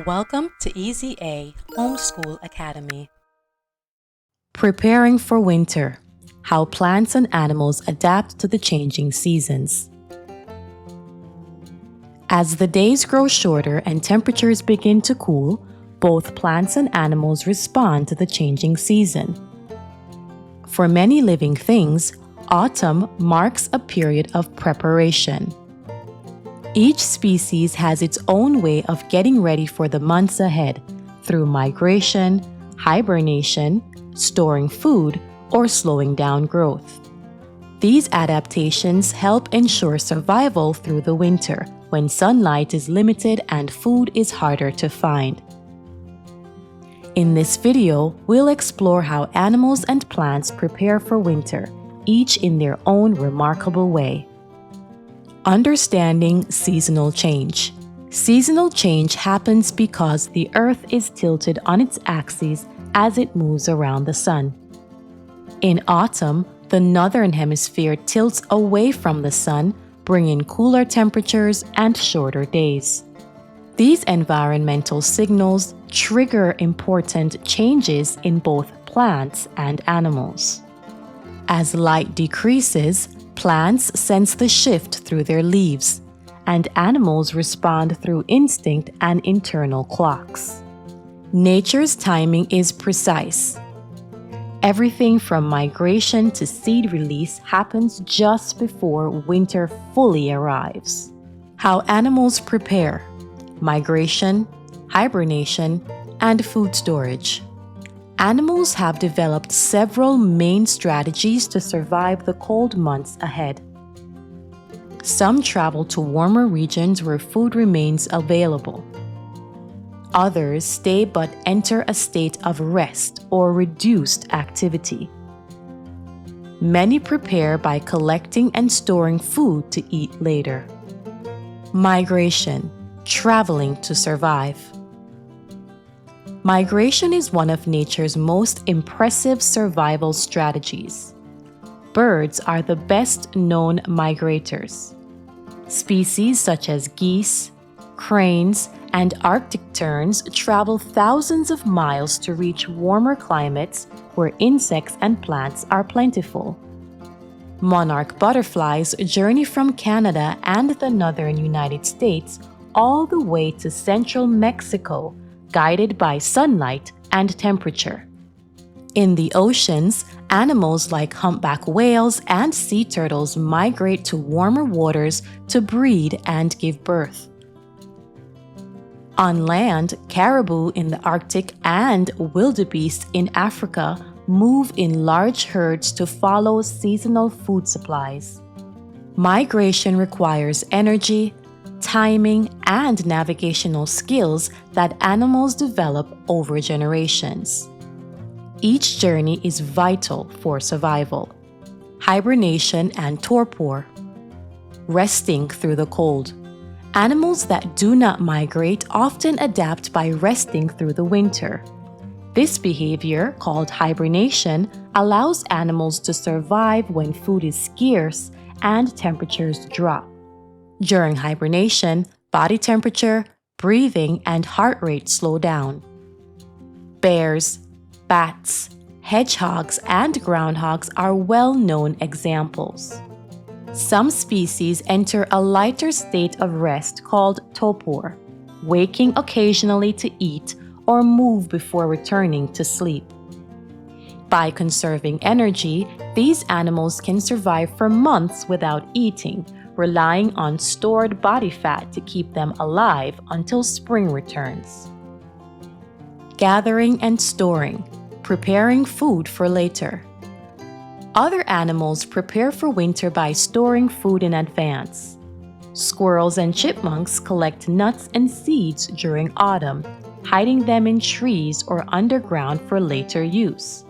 Welcome to Easy A Homeschool Academy. Preparing for winter. How plants and animals adapt to the changing seasons. As the days grow shorter and temperatures begin to cool, both plants and animals respond to the changing season. For many living things, autumn marks a period of preparation. Each species has its own way of getting ready for the months ahead through migration, hibernation, storing food, or slowing down growth. These adaptations help ensure survival through the winter when sunlight is limited and food is harder to find. In this video, we'll explore how animals and plants prepare for winter, each in their own remarkable way. Understanding seasonal change. Seasonal change happens because the Earth is tilted on its axis as it moves around the sun. In autumn, the northern hemisphere tilts away from the sun, bringing cooler temperatures and shorter days. These environmental signals trigger important changes in both plants and animals. As light decreases, plants sense the shift through their leaves, and animals respond through instinct and internal clocks. Nature's timing is precise. Everything from migration to seed release happens just before winter fully arrives. How animals prepare: migration, hibernation, and food storage. Animals have developed several main strategies to survive the cold months ahead. Some travel to warmer regions where food remains available. Others stay but enter a state of rest or reduced activity. Many prepare by collecting and storing food to eat later. Migration, traveling to survive. Migration is one of nature's most impressive survival strategies. Birds are the best known migrators. Species such as geese, cranes, and Arctic terns travel thousands of miles to reach warmer climates where insects and plants are plentiful. Monarch butterflies journey from Canada and the northern United States all the way to central Mexico, guided by sunlight and temperature. In the oceans, animals like humpback whales and sea turtles migrate to warmer waters to breed and give birth. On land, caribou in the Arctic and wildebeest in Africa move in large herds to follow seasonal food supplies. Migration requires energy, timing, and navigational skills that animals develop over generations. Each journey is vital for survival. Hibernation and torpor. Resting through the cold. Animals that do not migrate often adapt by resting through the winter. This behavior, called hibernation, allows animals to survive when food is scarce and temperatures drop. During hibernation, body temperature, breathing, and heart rate slow down. Bears, bats, hedgehogs, and groundhogs are well-known examples. Some species enter a lighter state of rest called torpor, waking occasionally to eat or move before returning to sleep. By conserving energy, these animals can survive for months without eating, relying on stored body fat to keep them alive until spring returns. Gathering and storing, preparing food for later. Other animals prepare for winter by storing food in advance. Squirrels and chipmunks collect nuts and seeds during autumn, hiding them in trees or underground for later use.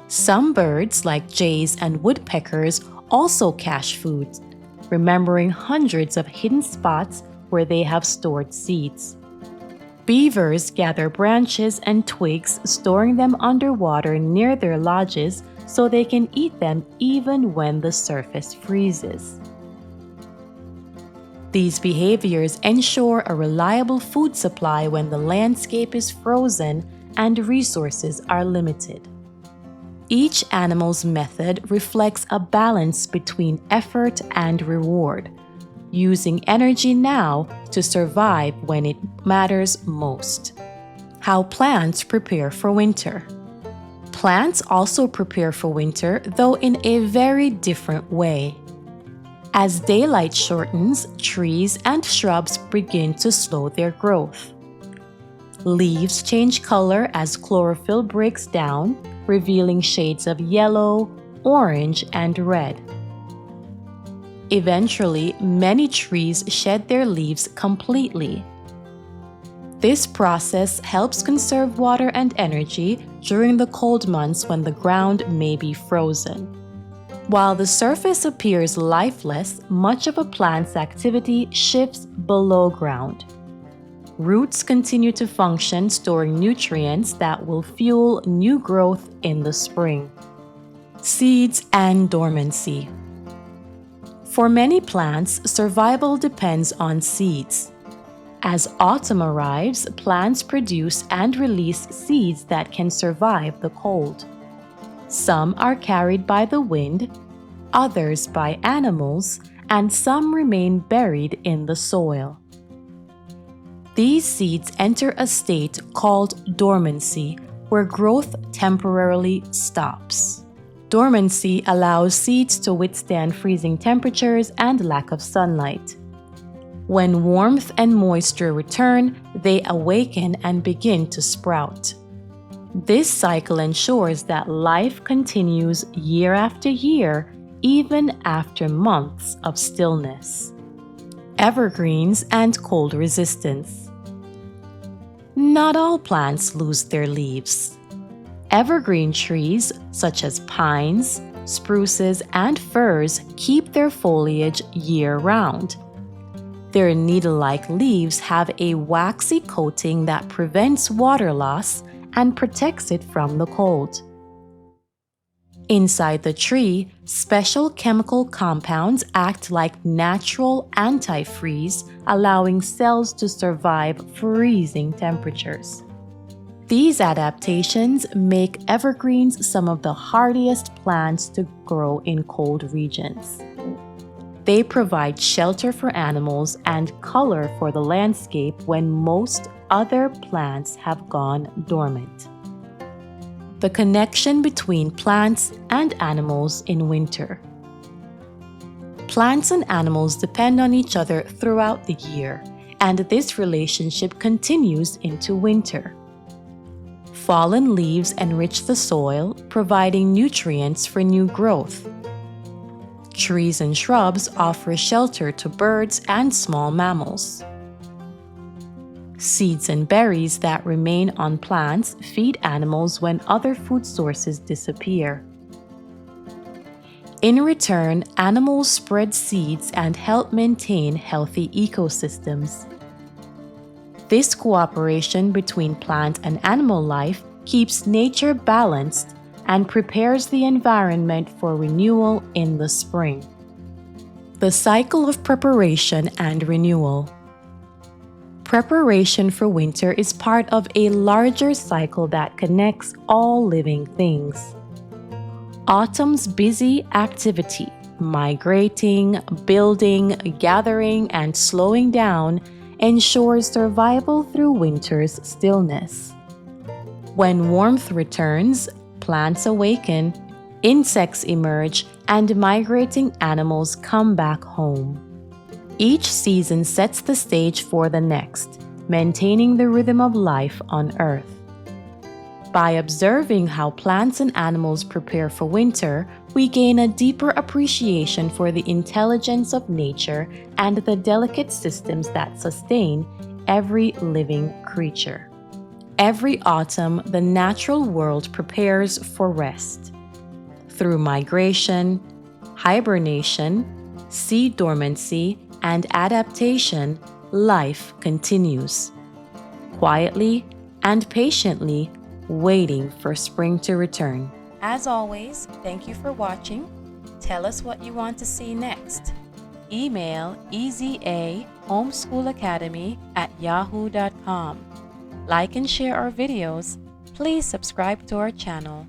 Some birds, like jays and woodpeckers, also cache food, remembering hundreds of hidden spots where they have stored seeds. Beavers gather branches and twigs, storing them underwater near their lodges so they can eat them even when the surface freezes. These behaviors ensure a reliable food supply when the landscape is frozen and resources are limited. Each animal's method reflects a balance between effort and reward, using energy now to survive when it matters most. How plants prepare for winter. Plants also prepare for winter, though in a very different way. As daylight shortens, trees and shrubs begin to slow their growth. Leaves change color as chlorophyll breaks down, revealing shades of yellow, orange, and red. Eventually, many trees shed their leaves completely. This process helps conserve water and energy during the cold months when the ground may be frozen. While the surface appears lifeless, much of a plant's activity shifts below ground. Roots continue to function, storing nutrients that will fuel new growth in the spring. Seeds and dormancy. For many plants, survival depends on seeds. As autumn arrives, plants produce and release seeds that can survive the cold. Some are carried by the wind, others by animals, and some remain buried in the soil. These seeds enter a state called dormancy, where growth temporarily stops. Dormancy allows seeds to withstand freezing temperatures and lack of sunlight. When warmth and moisture return, they awaken and begin to sprout. This cycle ensures that life continues year after year, even after months of stillness. Evergreens and cold resistance. Not all plants lose their leaves. Evergreen trees, such as pines, spruces, and firs, keep their foliage year-round. Their needle-like leaves have a waxy coating that prevents water loss and protects it from the cold. Inside the tree, special chemical compounds act like natural antifreeze, allowing cells to survive freezing temperatures. These adaptations make evergreens some of the hardiest plants to grow in cold regions. They provide shelter for animals and color for the landscape when most other plants have gone dormant. The connection between plants and animals in winter. Plants and animals depend on each other throughout the year, and this relationship continues into winter. Fallen leaves enrich the soil, providing nutrients for new growth. Trees and shrubs offer shelter to birds and small mammals. Seeds and berries that remain on plants feed animals when other food sources disappear. In return, animals spread seeds and help maintain healthy ecosystems. This cooperation between plant and animal life keeps nature balanced and prepares the environment for renewal in the spring. The cycle of preparation and renewal. Preparation for winter is part of a larger cycle that connects all living things. Autumn's busy activity, migrating, building, gathering, and slowing down, ensures survival through winter's stillness. When warmth returns, plants awaken, insects emerge, and migrating animals come back home. Each season sets the stage for the next, maintaining the rhythm of life on Earth. By observing how plants and animals prepare for winter, we gain a deeper appreciation for the intelligence of nature and the delicate systems that sustain every living creature. Every autumn, the natural world prepares for rest. Through migration, hibernation, seed dormancy, and adaptation, life continues, quietly and patiently waiting for spring to return. As always, thank you for watching. Tell us what you want to see next. email ezahomeschoolacademy@yahoo.com. Like and share our videos. Please subscribe to our channel.